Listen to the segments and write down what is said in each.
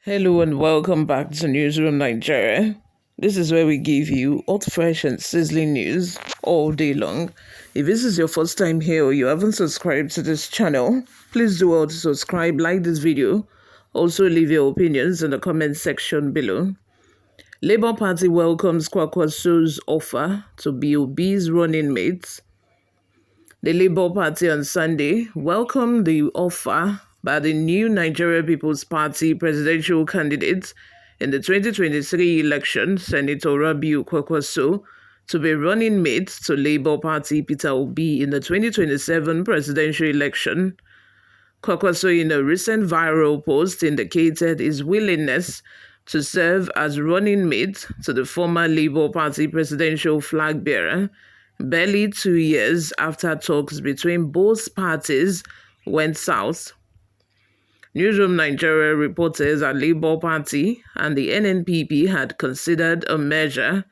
Hello and welcome back to Newsroom Nigeria. This is where we give you hot, fresh, and sizzling news all day long. If this is your first time here or you haven't subscribed to this channel, please do well to subscribe, like this video. Also, leave your opinions in the comment section below. Labour Party welcomes Kwankwaso's offer to be Obi's running mate. The Labour Party on Sunday welcomed the offer by the new Nigeria People's Party presidential candidate in the 2023 election, Senator Rabiu Kwankwaso, to be running mate to Labour Party Peter Obi in the 2027 presidential election. Kwankwaso, in a recent viral post, indicated his willingness to serve as running mate to the former Labour Party presidential flag bearer, barely 2 years after talks between both parties went south. Newsroom Nigeria reported that Labour Party and the NNPP had considered a merger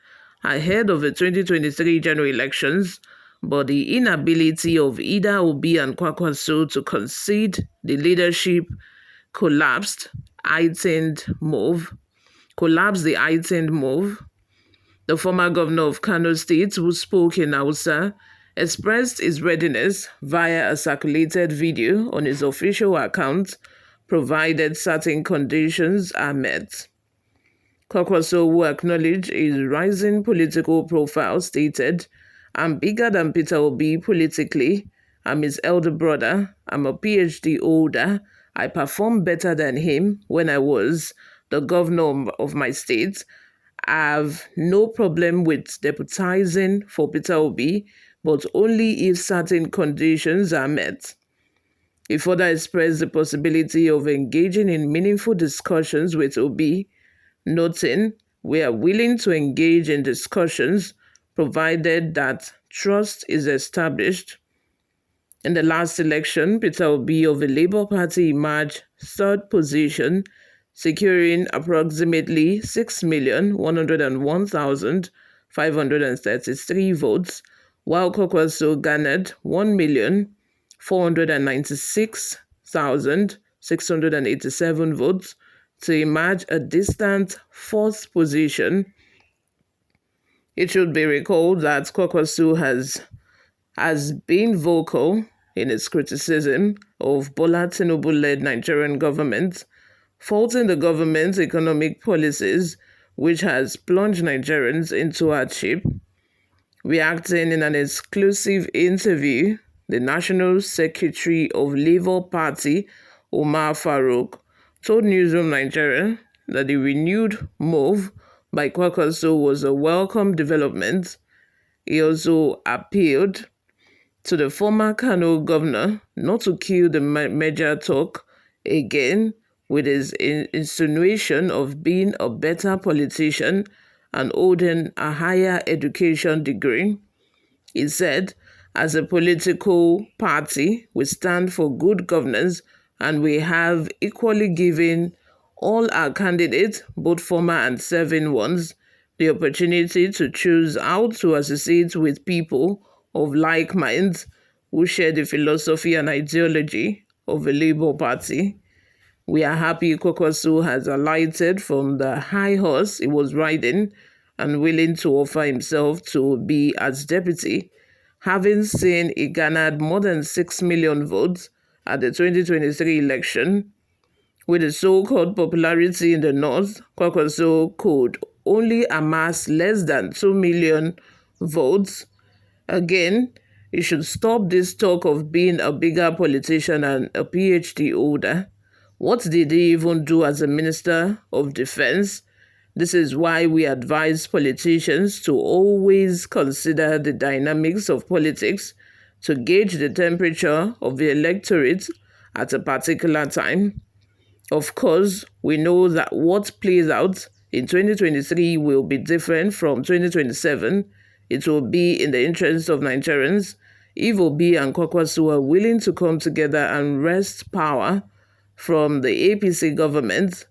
ahead of the 2023 general elections, but the inability of either Obi and Kwankwaso to concede the leadership collapsed the heightened move. The former governor of Kano State, who spoke in Hausa, expressed his readiness via a circulated video on his official account, provided certain conditions are met. Kwankwaso, who acknowledged his rising political profile, stated, "I'm bigger than Peter Obi politically. I'm his elder brother. I'm a PhD holder. I performed better than him when I was the governor of my state. I have no problem with deputizing for Peter Obi, but only if certain conditions are met." He further expressed the possibility of engaging in meaningful discussions with Obi, noting, "We are willing to engage in discussions provided that trust is established." In the last election, Peter Obi of the Labour Party emerged third position, securing approximately 6,101,533 votes, while Kwankwaso garnered 1,496,687 votes to emerge a distant fourth position. It should be recalled that Kwankwaso has been vocal in its criticism of Bola Tinubu-led Nigerian government, faulting the government's economic policies, which has plunged Nigerians into hardship. Reacting in an exclusive interview, the National Secretary of Labour Party, Umar Farouk, told Newsroom Nigeria that the renewed move by Kwankwaso was a welcome development. He also appealed to the former Kano governor not to kill the merger talk again with his insinuation of being a better politician and holding a higher education degree. He said, "As a political party, we stand for good governance, and we have equally given all our candidates, both former and serving ones, the opportunity to choose how to associate with people of like minds who share the philosophy and ideology of the Labour Party. We are happy Kwankwaso has alighted from the high horse he was riding and willing to offer himself to be as deputy, having seen he garnered more than 6 million votes at the 2023 election. With the so-called popularity in the north, Kwankwaso could only amass less than 2 million votes. Again, he should stop this talk of being a bigger politician and a PhD holder. What did he even do as a Minister of Defense? This is why we advise politicians to always consider the dynamics of politics to gauge the temperature of the electorate at a particular time. Of course, we know that what plays out in 2023 will be different from 2027. It will be in the interest of Nigerians if Obi and Kwankwaso are willing to come together and wrest power from the APC government.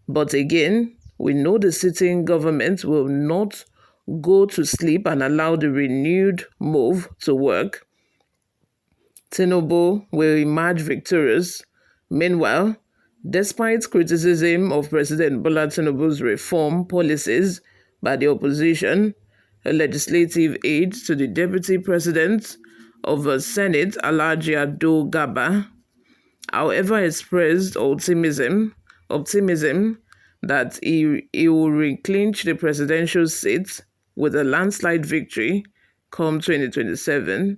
But again, we know the sitting government will not go to sleep and allow the renewed move to work. Tinubu will emerge victorious. Meanwhile, Despite criticism of President Bola Tinubu's reform policies by the opposition, a legislative aide to the deputy president of the Senate, Alhaji Ado Garba, however, expressed optimism that he will reclinch the presidential seat with a landslide victory come 2027.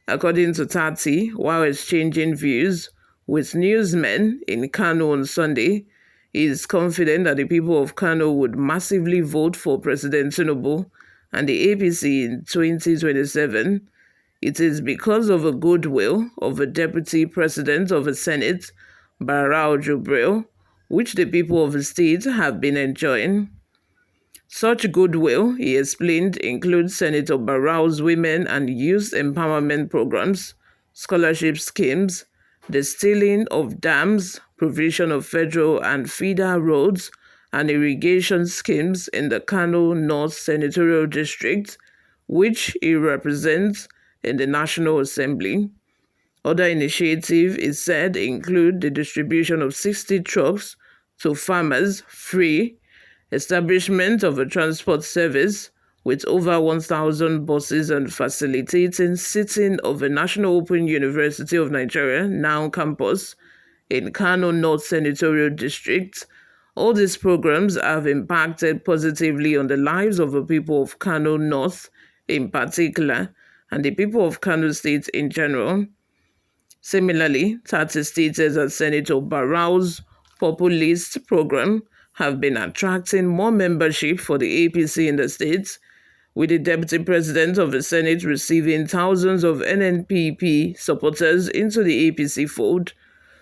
According to Tati, while exchanging views with newsmen in Kano on Sunday, he is confident that the people of Kano would massively vote for President Tinubu and the APC in 2027. It is because of the goodwill of the Deputy President of the Senate, Barau Jubril, which the people of the state have been enjoying. Such goodwill, he explained, includes Senator Barrow's women and youth empowerment programs, scholarship schemes, the sealing of dams, provision of federal and feeder roads, and irrigation schemes in the Kano North Senatorial District, which he represents in the National Assembly. Other initiatives, it said, include the distribution of 60 trucks to farmers free, establishment of a transport service with over 1,000 buses, and facilitating seating of the National Open University of Nigeria, NOW campus, in Kano North Senatorial District. All these programs have impacted positively on the lives of the people of Kano North in particular, and the people of Kano State in general. Similarly, Tati stated that Senator Barrow's populist program have been attracting more membership for the APC in the state, with the Deputy President of the Senate receiving thousands of NNPP supporters into the APC fold.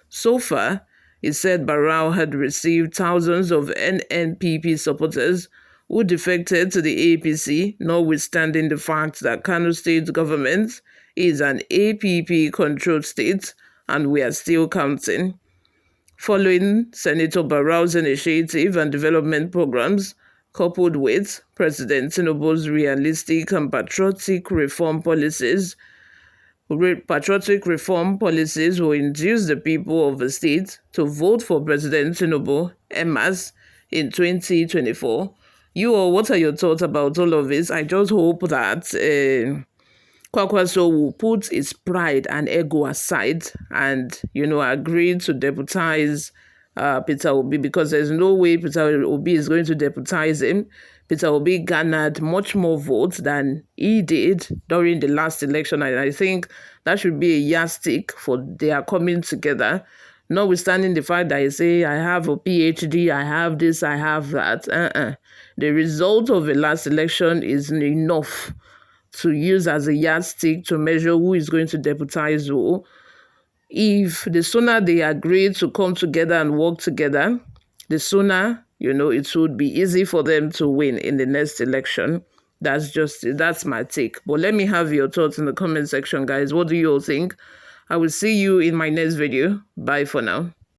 So far, he said Barrow had received thousands of NNPP supporters who defected to the APC, notwithstanding the fact that Kano State government is an APP-controlled state, and we are still counting. Following Senator Barrow's initiative and development programs, coupled with President Tinubu's realistic and patriotic reform policies will induce the people of the state to vote for President Tinubu (EMAS) in 2024. You all, what are your thoughts about all of this? I just hope that Kwankwaso will put his pride and ego aside and, agree to deputize Peter Obi, because there's no way Peter Obi is going to deputize him. Peter Obi garnered much more votes than he did during the last election, and I think that should be a yardstick for their coming together, notwithstanding the fact that I say, I have a PhD, I have this, I have that. The result of the last election is enough to use as a yardstick to measure who is going to deputize who. If the sooner they agree to come together and work together, the sooner, it would be easy for them to win in the next election. That's my take. But let me have your thoughts in the comment section, guys. What do you all think? I will see you in my next video. Bye for now.